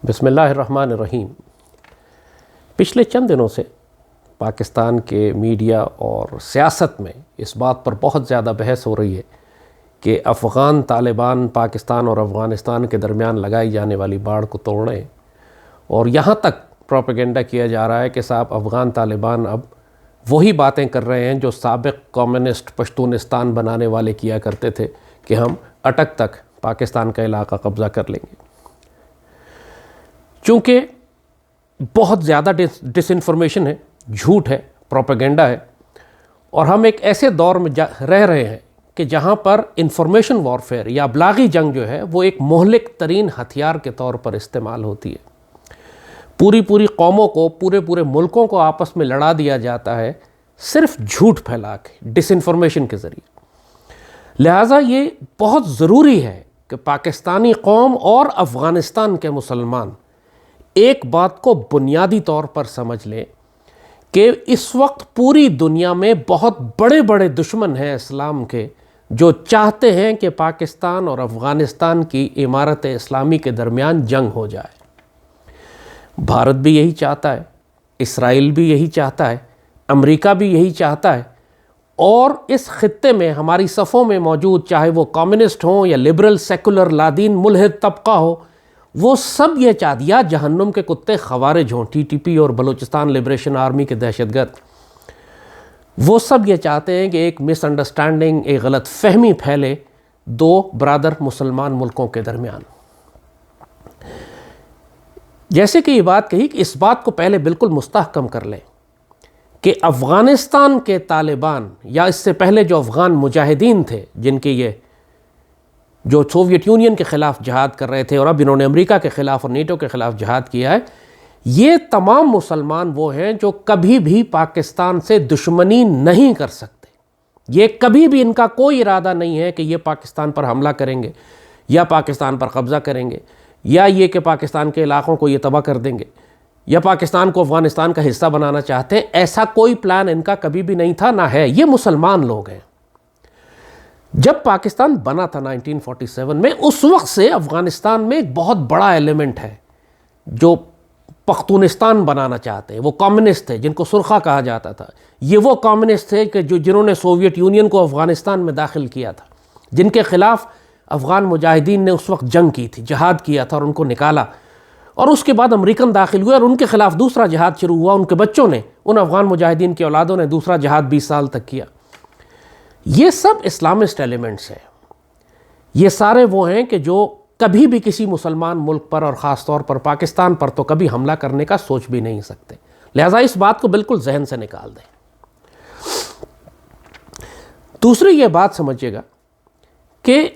بسم اللہ الرحمن الرحیم۔ پچھلے چند دنوں سے پاکستان کے میڈیا اور سیاست میں اس بات پر بہت زیادہ بحث ہو رہی ہے کہ افغان طالبان پاکستان اور افغانستان کے درمیان لگائی جانے والی باڑ کو توڑیں، اور یہاں تک پروپیگنڈا کیا جا رہا ہے کہ صاحب افغان طالبان اب وہی باتیں کر رہے ہیں جو سابق کمیونسٹ پشتونستان بنانے والے کیا کرتے تھے کہ ہم اٹک تک پاکستان کا علاقہ قبضہ کر لیں گے۔ چونکہ بہت زیادہ ڈس انفارمیشن ہے، جھوٹ ہے، پروپیگنڈا ہے، اور ہم ایک ایسے دور میں رہ رہے ہیں کہ جہاں پر انفارمیشن وارفیئر یا ابلاغی جنگ جو ہے وہ ایک مہلک ترین ہتھیار کے طور پر استعمال ہوتی ہے۔ پوری قوموں کو، پورے ملکوں کو آپس میں لڑا دیا جاتا ہے صرف جھوٹ پھیلا کے، ڈس انفارمیشن کے ذریعے۔ لہٰذا یہ بہت ضروری ہے کہ پاکستانی قوم اور افغانستان کے مسلمان ایک بات کو بنیادی طور پر سمجھ لیں کہ اس وقت پوری دنیا میں بہت بڑے دشمن ہیں اسلام کے، جو چاہتے ہیں کہ پاکستان اور افغانستان کی عمارت اسلامی کے درمیان جنگ ہو جائے۔ بھارت بھی یہی چاہتا ہے، اسرائیل بھی یہی چاہتا ہے، امریکہ بھی یہی چاہتا ہے، اور اس خطے میں ہماری صفوں میں موجود چاہے وہ کمیونسٹ ہوں یا لبرل سیکولر لادین ملحد طبقہ ہو، وہ سب یہ چاہتے، یا جہنم کے کتے خوارج ہوں، ٹی ٹی پی اور بلوچستان لبریشن آرمی کے دہشت گرد، وہ سب یہ چاہتے ہیں کہ ایک مس انڈرسٹینڈنگ، ایک غلط فہمی پھیلے دو برادر مسلمان ملکوں کے درمیان۔ جیسے کہ یہ بات کہی کہ اس بات کو پہلے بالکل مستحکم کر لیں کہ افغانستان کے طالبان یا اس سے پہلے جو افغان مجاہدین تھے، جن کے یہ جو سوویت یونین کے خلاف جہاد کر رہے تھے اور اب انہوں نے امریکہ کے خلاف اور نیٹو کے خلاف جہاد کیا ہے، یہ تمام مسلمان وہ ہیں جو کبھی بھی پاکستان سے دشمنی نہیں کر سکتے۔ یہ کبھی بھی ان کا کوئی ارادہ نہیں ہے کہ یہ پاکستان پر حملہ کریں گے یا پاکستان پر قبضہ کریں گے، یا یہ کہ پاکستان کے علاقوں کو یہ تباہ کر دیں گے، یا پاکستان کو افغانستان کا حصہ بنانا چاہتے ہیں۔ ایسا کوئی پلان ان کا کبھی بھی نہیں تھا، نہ ہے۔ یہ مسلمان لوگ ہیں۔ جب پاکستان بنا تھا 1947 میں، اس وقت سے افغانستان میں ایک بہت بڑا ایلیمنٹ ہے جو پختونستان بنانا چاہتے ہیں۔ وہ کمیونسٹ تھے جن کو سرخا کہا جاتا تھا۔ یہ وہ کمیونسٹ تھے کہ جنہوں نے سوویت یونین کو افغانستان میں داخل کیا تھا، جن کے خلاف افغان مجاہدین نے اس وقت جنگ کی تھی، جہاد کیا تھا اور ان کو نکالا، اور اس کے بعد امریکن داخل ہوئے اور ان کے خلاف دوسرا جہاد شروع ہوا۔ ان کے بچوں نے، ان افغان مجاہدین کی اولادوں نے دوسرا جہاد 20 سال تک کیا۔ یہ سب اسلامسٹ ایلیمنٹس ہیں۔ یہ سارے وہ ہیں کہ جو کبھی بھی کسی مسلمان ملک پر اور خاص طور پر پاکستان پر تو کبھی حملہ کرنے کا سوچ بھی نہیں سکتے۔ لہٰذا اس بات کو بالکل ذہن سے نکال دیں۔ دوسری یہ بات سمجھیے گا کہ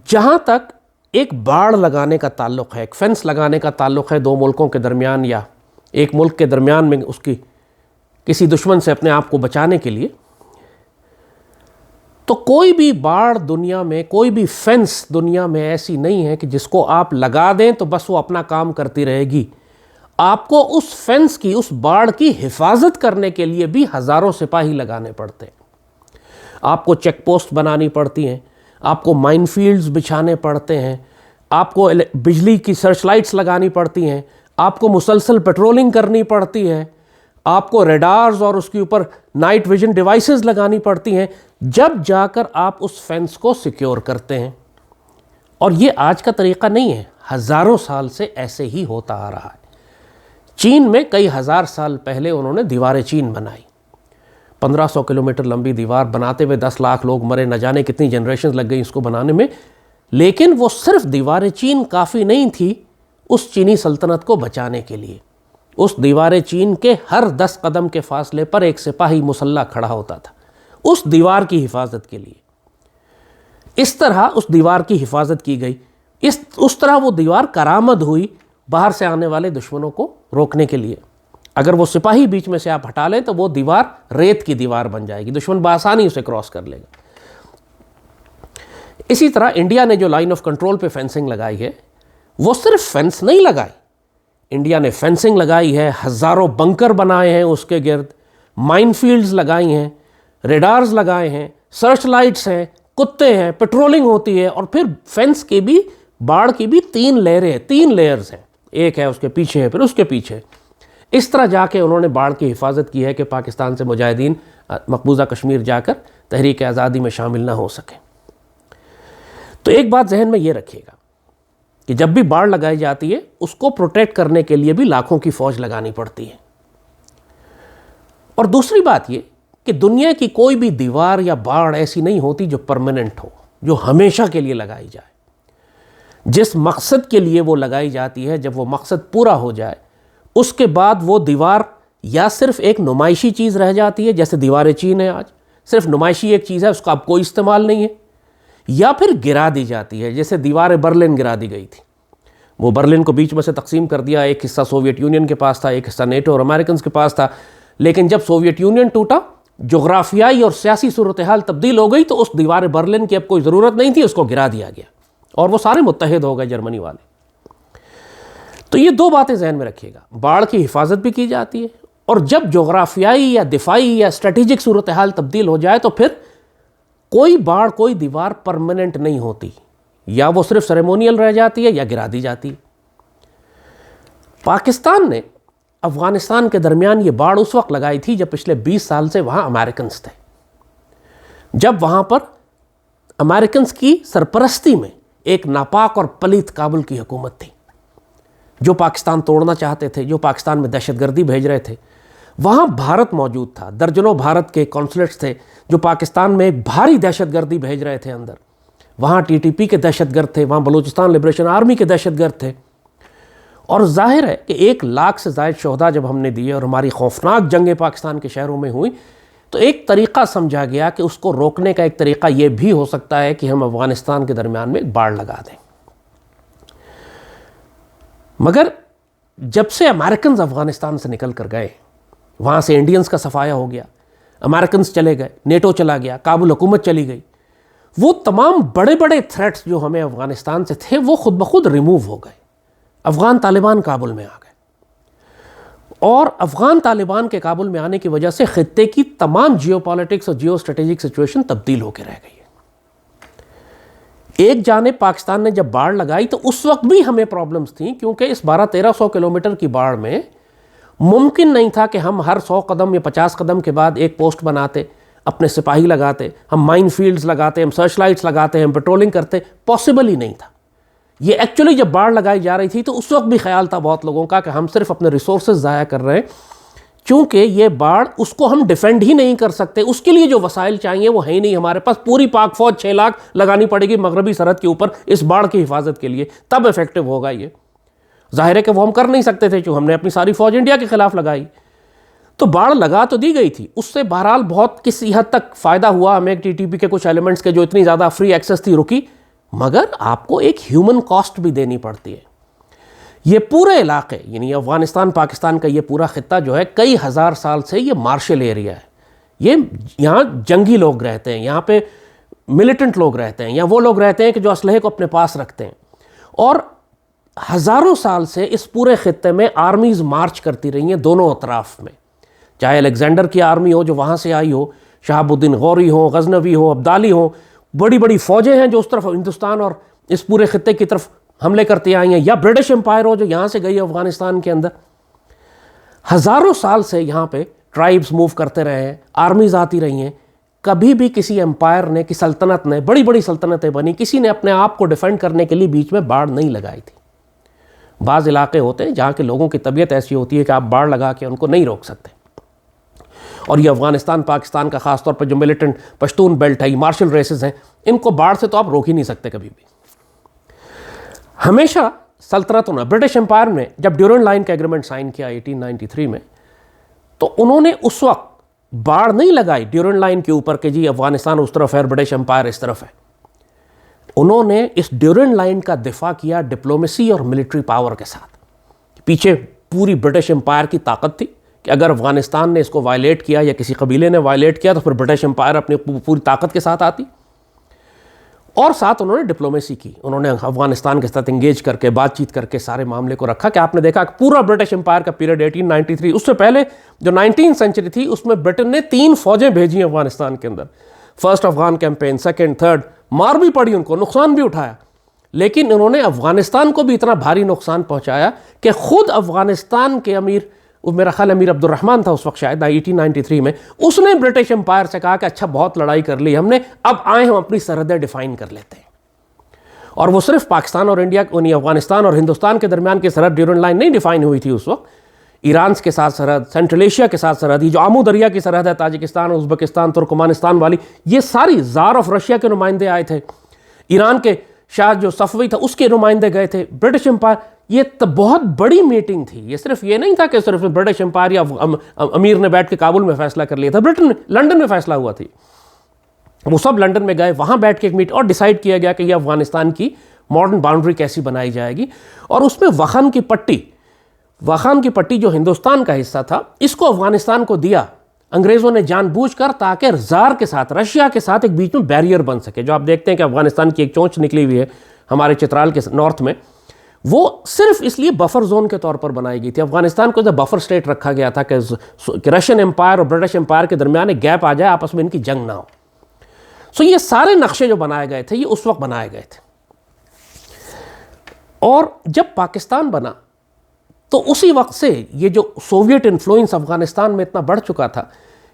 جہاں تک ایک باڑ لگانے کا تعلق ہے، ایک فینس لگانے کا تعلق ہے دو ملکوں کے درمیان یا ایک ملک کے درمیان میں اس کی کسی دشمن سے اپنے آپ کو بچانے کے لیے، تو کوئی بھی باڑ دنیا میں، کوئی بھی فینس دنیا میں ایسی نہیں ہے کہ جس کو آپ لگا دیں تو بس وہ اپنا کام کرتی رہے گی۔ آپ کو اس فینس کی، اس باڑ کی حفاظت کرنے کے لیے بھی ہزاروں سپاہی لگانے پڑتے ہیں۔ آپ کو چیک پوسٹ بنانی پڑتی ہیں، آپ کو مائن فیلڈز بچھانے پڑتے ہیں، آپ کو بجلی کی سرچ لائٹس لگانی پڑتی ہیں، آپ کو مسلسل پیٹرولنگ کرنی پڑتی ہے، آپ کو ریڈارز اور اس کے اوپر نائٹ ویژن ڈیوائسز لگانی پڑتی ہیں، جب جا کر آپ اس فینس کو سیکیور کرتے ہیں۔ اور یہ آج کا طریقہ نہیں ہے، ہزاروں سال سے ایسے ہی ہوتا آ رہا ہے۔ چین میں کئی ہزار سال پہلے انہوں نے دیوار چین بنائی، 1500 کلومیٹر لمبی دیوار بناتے ہوئے 10 لاکھ لوگ مرے، نہ جانے کتنی جنریشنز لگ گئی اس کو بنانے میں، لیکن وہ صرف دیوار چین کافی نہیں تھی اس چینی سلطنت کو بچانے کے لیے۔ اس دیوار چین کے ہر 10 قدم کے فاصلے پر ایک سپاہی مسلح کھڑا ہوتا تھا اس دیوار کی حفاظت کے لیے۔ اس طرح اس دیوار کی حفاظت کی گئی، اس طرح وہ دیوار کارآمد ہوئی باہر سے آنے والے دشمنوں کو روکنے کے لیے۔ اگر وہ سپاہی بیچ میں سے آپ ہٹا لیں تو وہ دیوار ریت کی دیوار بن جائے گی، دشمن بآسانی اسے کراس کر لے گا۔ اسی طرح انڈیا نے جو لائن آف کنٹرول پہ فینسنگ لگائی ہے، وہ صرف فینس نہیں لگائی، انڈیا نے فینسنگ لگائی ہے، ہزاروں بنکر بنائے ہیں اس کے گرد، مائن فیلڈز لگائی ہیں، ریڈارز لگائے ہیں، سرچ لائٹس ہیں، کتے ہیں، پیٹرولنگ ہوتی ہے، اور پھر فینس کے بھی، باڑ کی بھی 3 لیئرز ہیں۔ ایک ہے اس کے پیچھے ہے پھر اس کے پیچھے. اس طرح جا کے انہوں نے باڑ کی حفاظت کی ہے کہ پاکستان سے مجاہدین مقبوضہ کشمیر جا کر تحریک آزادی میں شامل نہ ہو سکیں. تو ایک بات ذہن میں یہ رکھیے گا کہ جب بھی باڑ لگائی جاتی ہے اس کو پروٹیکٹ کرنے کے لیے بھی لاکھوں کی فوج لگانی پڑتی ہے. اور دوسری بات یہ کہ دنیا کی کوئی بھی دیوار یا باڑ ایسی نہیں ہوتی جو پرماننٹ ہو، جو ہمیشہ کے لیے لگائی جائے. جس مقصد کے لیے وہ لگائی جاتی ہے، جب وہ مقصد پورا ہو جائے اس کے بعد وہ دیوار یا صرف ایک نمائشی چیز رہ جاتی ہے، جیسے دیوار چین ہے آج صرف نمائشی ایک چیز ہے، اس کا اب کوئی استعمال نہیں ہے، یا پھر گرا دی جاتی ہے، جیسے دیوار برلن گرا دی گئی تھی. وہ برلن کو بیچ میں سے تقسیم کر دیا، ایک حصہ سوویت یونین کے پاس تھا، ایک حصہ نیٹو اور امریکنز کے پاس تھا. لیکن جب سوویت یونین ٹوٹا، جغرافیائی اور سیاسی صورتحال تبدیل ہو گئی، تو اس دیوار برلن کی اب کوئی ضرورت نہیں تھی، اس کو گرا دیا گیا اور وہ سارے متحد ہو گئے جرمنی والے. تو یہ دو باتیں ذہن میں رکھیے گا، باڑ کی حفاظت بھی کی جاتی ہے، اور جب جغرافیائی یا دفاعی یا اسٹریٹجک صورتحال تبدیل ہو جائے تو پھر کوئی باڑ کوئی دیوار پرماننٹ نہیں ہوتی، یا وہ صرف سیریمونیل رہ جاتی ہے یا گرا دی جاتی ہے. پاکستان نے افغانستان کے درمیان یہ باڑ اس وقت لگائی تھی جب پچھلے 20 سال سے وہاں امریکنز تھے، جب وہاں پر امریکنز کی سرپرستی میں ایک ناپاک اور پلیت کابل کی حکومت تھی جو پاکستان توڑنا چاہتے تھے، جو پاکستان میں دہشت گردی بھیج رہے تھے. وہاں بھارت موجود تھا، درجنوں بھارت کے کونسلیٹس تھے جو پاکستان میں ایک بھاری دہشت گردی بھیج رہے تھے اندر. وہاں ٹی ٹی پی کے دہشت گرد تھے، وہاں بلوچستان لبریشن آرمی کے دہشت گرد تھے. اور ظاہر ہے کہ 1 لاکھ سے زائد شہداء جب ہم نے دیے اور ہماری خوفناک جنگیں پاکستان کے شہروں میں ہوئی، تو ایک طریقہ سمجھا گیا کہ اس کو روکنے کا ایک طریقہ یہ بھی ہو سکتا ہے کہ ہم افغانستان کے درمیان میں ایک باڑ لگا دیں. مگر جب سے امریکنز افغانستان سے نکل کر گئے، وہاں سے انڈینز کا صفایا ہو گیا، امریکنز چلے گئے، نیٹو چلا گیا، کابل حکومت چلی گئی، وہ تمام بڑے بڑے تھریٹس جو ہمیں افغانستان سے تھے وہ خود بخود ریموو ہو گئے. افغان طالبان کابل میں آ گئے، اور افغان طالبان کے کابل میں آنے کی وجہ سے خطے کی تمام جیو پالیٹکس اور جیو اسٹریٹجک سچویشن تبدیل ہو کے رہ گئی ہے. ایک جانب پاکستان نے جب باڑ لگائی تو اس وقت بھی ہمیں پرابلمز تھیں، کیونکہ اس 1200-1300 کلومیٹر کی باڑ میں ممکن نہیں تھا کہ ہم ہر 100 قدم یا 50 قدم کے بعد ایک پوسٹ بناتے، اپنے سپاہی لگاتے، ہم مائن فیلڈز لگاتے، ہم سرچ لائٹس لگاتے، ہم پیٹرولنگ کرتے. پاسبل ہی نہیں تھا. یہ ایکچولی جب باڑ لگائی جا رہی تھی تو اس وقت بھی خیال تھا بہت لوگوں کا کہ ہم صرف اپنے ریسورسز ضائع کر رہے ہیں، چونکہ یہ باڑ اس کو ہم ڈیفینڈ ہی نہیں کر سکتے، اس کے لیے جو وسائل چاہیے وہ ہے ہی نہیں ہمارے پاس. پوری پاک فوج 6 لاکھ لگانی پڑے گی مغربی سرحد کے اوپر اس باڑ کی حفاظت کے لیے، تب ایفیکٹو ہوگا. یہ ظاہر ہے کہ وہ ہم کر نہیں سکتے تھے، جو ہم نے اپنی ساری فوج انڈیا کے خلاف لگائی. تو باڑ لگا تو دی گئی تھی، اس سے بہرحال بہت کسی حد تک فائدہ ہوا ہمیں. ٹی ٹی پی کے کچھ ایلیمنٹس کے جو اتنی زیادہ فری ایکسس تھی رکی، مگر آپ کو ایک ہیومن کاسٹ بھی دینی پڑتی ہے. یہ پورے علاقے یعنی افغانستان پاکستان کا یہ پورا خطہ جو ہے کئی ہزار سال سے یہ مارشل ایریا ہے. یہاں جنگی لوگ رہتے ہیں، یہاں پہ ملیٹنٹ لوگ رہتے ہیں، یا وہ لوگ رہتے ہیں کہ جو اسلحے کو اپنے پاس رکھتے ہیں. اور ہزاروں سال سے اس پورے خطے میں آرمیز مارچ کرتی رہی ہیں دونوں اطراف میں، چاہے الیگزینڈر کی آرمی ہو جو وہاں سے آئی ہو، شہاب الدین غوری ہو، غزنوی ہو، عبدالی ہو، بڑی بڑی فوجیں ہیں جو اس طرف ہندوستان اور اس پورے خطے کی طرف حملے کرتے آئی ہیں، یا برٹش امپائر ہو جو یہاں سے گئی ہے افغانستان کے اندر. ہزاروں سال سے یہاں پہ ٹرائبز موو کرتے رہے ہیں، آرمیز آتی رہی ہیں. کبھی بھی کسی امپائر نے، کی سلطنت نے، بڑی بڑی سلطنتیں بنی، کسی نے اپنے آپ کو ڈیفینڈ کرنے کے لیے بیچ میں باڑ نہیں لگائی تھی. بعض علاقے ہوتے ہیں جہاں کے لوگوں کی طبیعت ایسی ہوتی ہے کہ آپ باڑ لگا کے ان کو نہیں روک سکتے، اور یہ افغانستان پاکستان کا خاص طور پر جو ملیٹنٹ پشتون بیلٹ ہے، یہ مارشل ریسز ہیں، ان کو باڑ سے تو آپ روک ہی نہیں سکتے کبھی بھی. ہمیشہ سلطنتوں نے، برٹش امپائر نے جب ڈیورنڈ لائن کا ایگریمنٹ سائن کیا 1893 میں، تو انہوں نے اس وقت باڑ نہیں لگائی ڈیورنڈ لائن کے اوپر کہ جی افغانستان اس طرف ہے، برٹش امپائر اس طرف ہے. انہوں نے اس ڈیورنڈ لائن کا دفاع کیا ڈپلومیسی اور ملٹری پاور کے ساتھ. پیچھے پوری برٹش امپائر کی طاقت تھی کہ اگر افغانستان نے اس کو وائلیٹ کیا یا کسی قبیلے نے وائلیٹ کیا تو پھر برٹش امپائر اپنی پوری طاقت کے ساتھ آتی. اور ساتھ انہوں نے ڈپلومیسی کی، انہوں نے افغانستان کے ساتھ انگیج کر کے، بات چیت کر کے سارے معاملے کو رکھا. کہ آپ نے دیکھا کہ پورا برٹش امپائر کا پیریڈ 1893، اس سے پہلے جو 19 سینچری تھی اس میں برٹن نے 3 فوجیں بھیجی افغانستان کے اندر. First Afghan campaign, second, third, مار بھی پڑی ان کو، نقصان بھی اٹھایا، لیکن انہوں نے افغانستان کو بھی اتنا بھاری نقصان پہنچایا کہ خود افغانستان کے امیر، میرا خیال امیر عبد الرحمن تھا اس وقت شاید 1893 میں، اس نے برٹش امپائر سے کہا کہ اچھا بہت لڑائی کر لی ہم نے، اب آئیں ہم اپنی سرحدیں ڈیفائن کر لیتے ہیں. اور وہ صرف پاکستان اور انڈیا، یعنی افغانستان اور ہندوستان کے درمیان کی سرحد ڈیورنڈ لائن نہیں ڈیفائن ہوئی تھی اس وقت، ایران کے ساتھ سرحد، سینٹرل ایشیا کے ساتھ سرحد، یہ جو آمو دریا کی سرحد ہے تاجکستان، ازبکستان، ترکمانستان والی، یہ ساری زار آف رشیا کے نمائندے آئے تھے، ایران کے شاہ جو صفوی تھا اس کے نمائندے گئے تھے، برٹش امپائر. یہ بہت بڑی میٹنگ تھی. یہ صرف یہ نہیں تھا کہ صرف برٹش امپائر یا امیر نے بیٹھ کے کابل میں فیصلہ کر لیا تھا، لنڈن میں فیصلہ ہوا تھی. وہ سب لنڈن میں گئے، وہاں بیٹھ کے ایک میٹ اور ڈیسائیڈ کیا گیا کہ یہ افغانستان کی ماڈرن باؤنڈری کیسی بنائی جائے گی. اور اس میں وخان کی پٹی جو ہندوستان کا حصہ تھا، اس کو افغانستان کو دیا انگریزوں نے جان بوجھ کر، تاکہ زار کے ساتھ، رشیا کے ساتھ ایک بیچ میں بیریئر بن سکے. جو آپ دیکھتے ہیں کہ افغانستان کی ایک چونچ نکلی ہوئی ہے ہمارے چترال کے نارتھ میں، وہ صرف اس لیے بفر زون کے طور پر بنائی گئی تھی. افغانستان کو بفر سٹیٹ رکھا گیا تھا کہ رشین امپائر اور برٹش امپائر کے درمیان ایک گیپ آ جائے، آپس میں ان کی جنگ نہ ہو. یہ سارے نقشے جو بنائے گئے تھے، یہ اس وقت بنائے گئے تھے. اور جب پاکستان بنا تو اسی وقت سے یہ جو سوویٹ انفلوئنس افغانستان میں اتنا بڑھ چکا تھا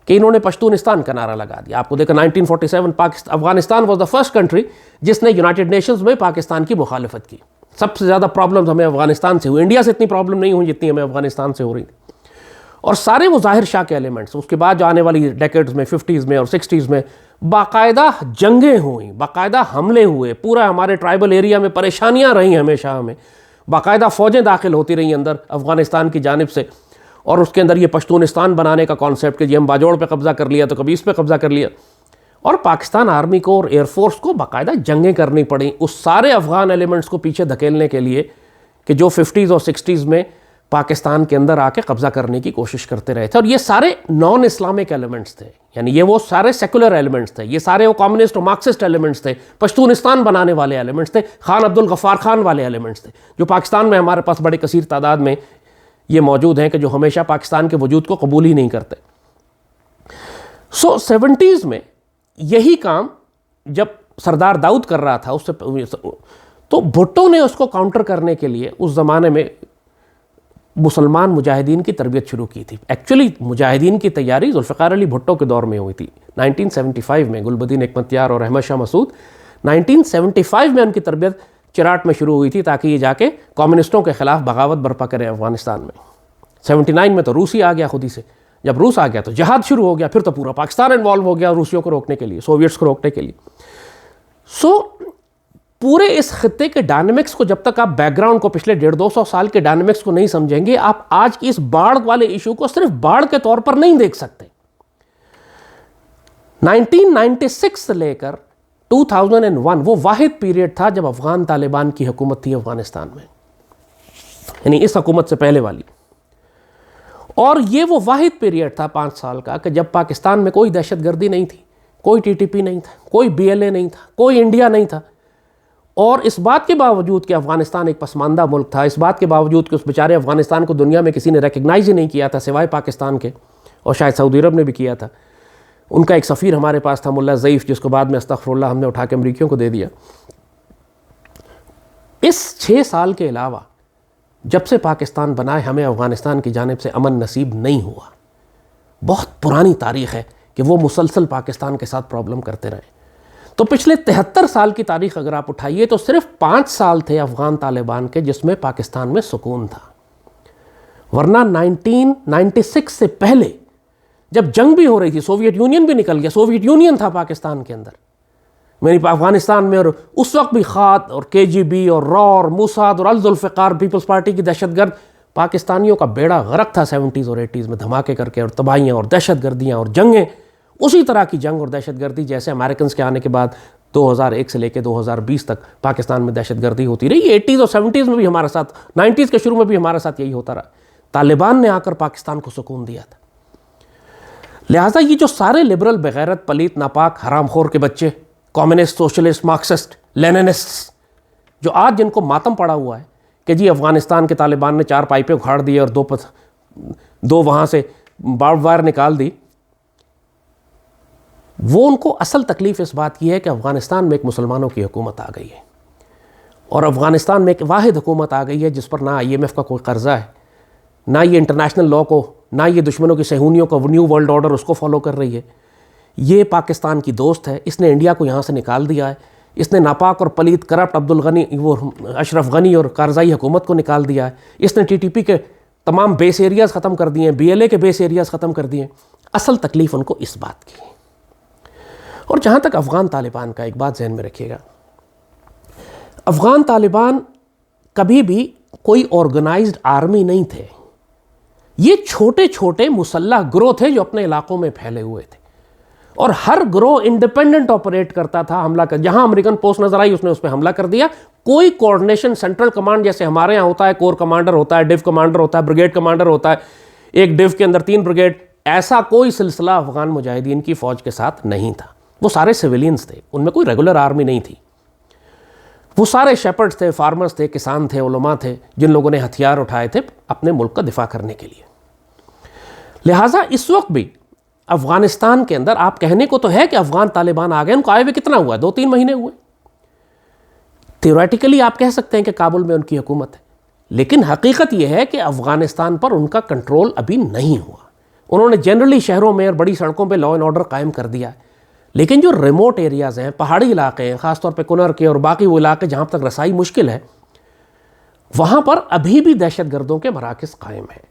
کہ انہوں نے پشتونستان کا نعرہ لگا دیا. آپ کو دیکھا 1947 Afghanistan was the first country جس نے یونائٹڈ نیشنز میں پاکستان کی مخالفت کی. سب سے زیادہ پرابلمز ہمیں افغانستان سے ہوئی، انڈیا سے اتنی پرابلم نہیں ہوئی جتنی ہمیں افغانستان سے ہو رہی تھی. اور سارے وہ ظاہر شاہ کے ایلیمنٹس، اس کے بعد جو آنے والی ڈیکیڈز میں 50s میں اور 60s میں باقاعدہ جنگیں ہوئیں، باقاعدہ حملے ہوئے، پورا ہمارے ٹرائبل ایریا میں پریشانیاں رہیں ہمیشہ، ہمیں باقاعدہ فوجیں داخل ہوتی رہیں اندر افغانستان کی جانب سے. اور اس کے اندر یہ پشتونستان بنانے کا کانسیپٹ کہ جی ہم باجوڑ پہ قبضہ کر لیا تو کبھی اس پہ قبضہ کر لیا. اور پاکستان آرمی کو اور ایئر فورس کو باقاعدہ جنگیں کرنی پڑیں اس سارے افغان ایلیمنٹس کو پیچھے دھکیلنے کے لیے کہ جو 50s اور 60s میں پاکستان کے اندر آ کے قبضہ کرنے کی کوشش کرتے رہے تھے. اور یہ سارے نان اسلامک ایلیمنٹس تھے، یعنی یہ وہ سارے سیکولر ایلیمنٹس تھے، یہ سارے وہ کمیونسٹ اور مارکسسٹ ایلیمنٹس تھے، پشتونستان بنانے والے ایلیمنٹس تھے، خان عبد الغفار خان والے ایلیمنٹس تھے، جو پاکستان میں ہمارے پاس بڑے کثیر تعداد میں یہ موجود ہیں کہ جو ہمیشہ پاکستان کے وجود کو قبول ہی نہیں کرتے. 70s میں یہی کام جب سردار داؤد کر رہا تھا، اس سے تو بھٹو نے اس کو کاؤنٹر کرنے کے لیے اس زمانے میں مسلمان مجاہدین کی تربیت شروع کی تھی. ایکچولی مجاہدین کی تیاری ذوالفقار علی بھٹو کے دور میں ہوئی تھی 1975 میں. گلبدین حکمتیار اور احمد شاہ مسعود 1975 میں ان کی تربیت چراٹ میں شروع ہوئی تھی تاکہ یہ جا کے کمیونسٹوں کے خلاف بغاوت برپا کرے افغانستان میں. 79 میں تو روس ہی آ گیا خود ہی سے. جب روس آ گیا تو جہاد شروع ہو گیا، پھر تو پورا پاکستان انوالو ہو گیا روسیوں کو روکنے کے لیے، سوویٹس کو روکنے کے لیے. پورے اس خطے کے ڈائنامکس کو جب تک آپ بیک گراؤنڈ کو پچھلے 150-200 سال کے ڈائنامکس کو نہیں سمجھیں گے، آپ آج کی اس باڑھ والے ایشو کو صرف باڑھ کے طور پر نہیں دیکھ سکتے. 1996 سے لے کر 2001 وہ واحد پیریڈ تھا جب افغان طالبان کی حکومت تھی افغانستان میں، یعنی اس حکومت سے پہلے والی. اور یہ وہ واحد پیریڈ تھا 5 سال کا کہ جب پاکستان میں کوئی دہشت گردی نہیں تھی، کوئی TTP نہیں تھا، کوئی BLA نہیں تھا، کوئی انڈیا نہیں تھا. اور اس بات کے باوجود کہ افغانستان ایک پسماندہ ملک تھا، اس بات کے باوجود کہ اس بیچارے افغانستان کو دنیا میں کسی نے ریکگنائز ہی نہیں کیا تھا سوائے پاکستان کے، اور شاید سعودی عرب نے بھی کیا تھا. ان کا ایک سفیر ہمارے پاس تھا ملا ضعیف، جس کو بعد میں استغفر اللہ ہم نے اٹھا کے امریکیوں کو دے دیا. اس 6 سال کے علاوہ جب سے پاکستان بنا ہے ہمیں افغانستان کی جانب سے امن نصیب نہیں ہوا. بہت پرانی تاریخ ہے کہ وہ مسلسل پاکستان کے ساتھ پرابلم کرتے رہے. تو پچھلے 73 سال کی تاریخ اگر آپ اٹھائیے تو صرف 5 سال تھے افغان طالبان کے جس میں پاکستان میں سکون تھا. ورنہ 1996 سے پہلے جب جنگ بھی ہو رہی تھی، سوویت یونین بھی نکل گیا، سوویت یونین تھا پاکستان کے اندر، میری افغانستان میں، اور اس وقت بھی خات اور KGB اور را اور موساد اور الذوالفقار پیپلز پارٹی کی دہشت گرد پاکستانیوں کا بیڑا غرق تھا 70s اور 80s میں، دھماکے کر کے اور تباہیاں اور دہشت گردیاں اور جنگیں، اسی طرح کی جنگ اور دہشت گردی جیسے امریکنز کے آنے کے بعد 2001 سے لے کے 2020 تک پاکستان میں دہشت گردی ہوتی رہی. 80s اور 70s میں بھی ہمارے ساتھ، 90s کے شروع میں بھی ہمارے ساتھ یہی ہوتا رہا. طالبان نے آ کر پاکستان کو سکون دیا تھا. لہٰذا یہ جو سارے لبرل، بغیرت، پلیت، ناپاک، حرام خور کے بچے، کمیونسٹ، سوشلسٹ، مارکسسٹ، لیننسٹ، جو آج جن کو ماتم پڑا ہوا ہے کہ جی افغانستان کے طالبان نے 4 پائپیں اکھاڑ دی اور دو وہاں سے بارب وائر نکال دی، وہ ان کو اصل تکلیف اس بات کی ہے کہ افغانستان میں ایک مسلمانوں کی حکومت آ گئی ہے. اور افغانستان میں ایک واحد حکومت آ گئی ہے جس پر نہ IMF کا کوئی قرضہ ہے، نہ یہ انٹرنیشنل لاء کو، نہ یہ دشمنوں کی صہیونیوں کا نیو ورلڈ آرڈر اس کو فالو کر رہی ہے. یہ پاکستان کی دوست ہے، اس نے انڈیا کو یہاں سے نکال دیا ہے، اس نے ناپاک اور پلید کرپٹ عبدالغنی وہ اشرف غنی اور کارزائی حکومت کو نکال دیا ہے، اس نے TTP کے تمام بیس ایریاز ختم کر دیے ہیں، BLA کے بیس ایریاز ختم کر دیے ہیں. اصل تکلیف ان کو اس بات کی ہے. اور جہاں تک افغان طالبان کا، ایک بات ذہن میں رکھیے گا، افغان طالبان کبھی بھی کوئی آرگنائزڈ آرمی نہیں تھے. یہ چھوٹے چھوٹے مسلح گروہ تھے جو اپنے علاقوں میں پھیلے ہوئے تھے، اور ہر گروہ انڈیپینڈنٹ آپریٹ کرتا تھا. حملہ کر جہاں امریکن پوسٹ نظر آئی اس نے اس پہ حملہ کر دیا. کوئی کوارڈینیشن سینٹرل کمانڈ جیسے ہمارے ہاں ہوتا ہے، کور کمانڈر ہوتا ہے، ڈیو کمانڈر ہوتا ہے، بریگیڈ کمانڈر ہوتا ہے، ایک ڈیو کے اندر 3 بریگیڈ، ایسا کوئی سلسلہ افغان مجاہدین کی فوج کے ساتھ نہیں تھا. وہ سارے سویلینز تھے، ان میں کوئی ریگولر آرمی نہیں تھی. وہ سارے شیپرڈز تھے، فارمرز تھے، کسان تھے، علماء تھے، جن لوگوں نے ہتھیار اٹھائے تھے اپنے ملک کا دفاع کرنے کے لیے. لہٰذا اس وقت بھی افغانستان کے اندر آپ کہنے کو تو ہے کہ افغان طالبان آ گئے، ان کو آئے ہوئے کتنا ہوا ہے؟ 2-3 مہینے ہوئے. تھیوریٹیکلی آپ کہہ سکتے ہیں کہ کابل میں ان کی حکومت ہے، لیکن حقیقت یہ ہے کہ افغانستان پر ان کا کنٹرول ابھی نہیں ہوا. انہوں نے جنرلی شہروں میں اور بڑی سڑکوں پہ لا اینڈ آرڈر قائم کر دیا ہے، لیکن جو ریموٹ ایریاز ہیں، پہاڑی علاقے ہیں، خاص طور پہ کنر کے اور باقی وہ علاقے جہاں تک رسائی مشکل ہے، وہاں پر ابھی بھی دہشت گردوں کے مراکز قائم ہیں.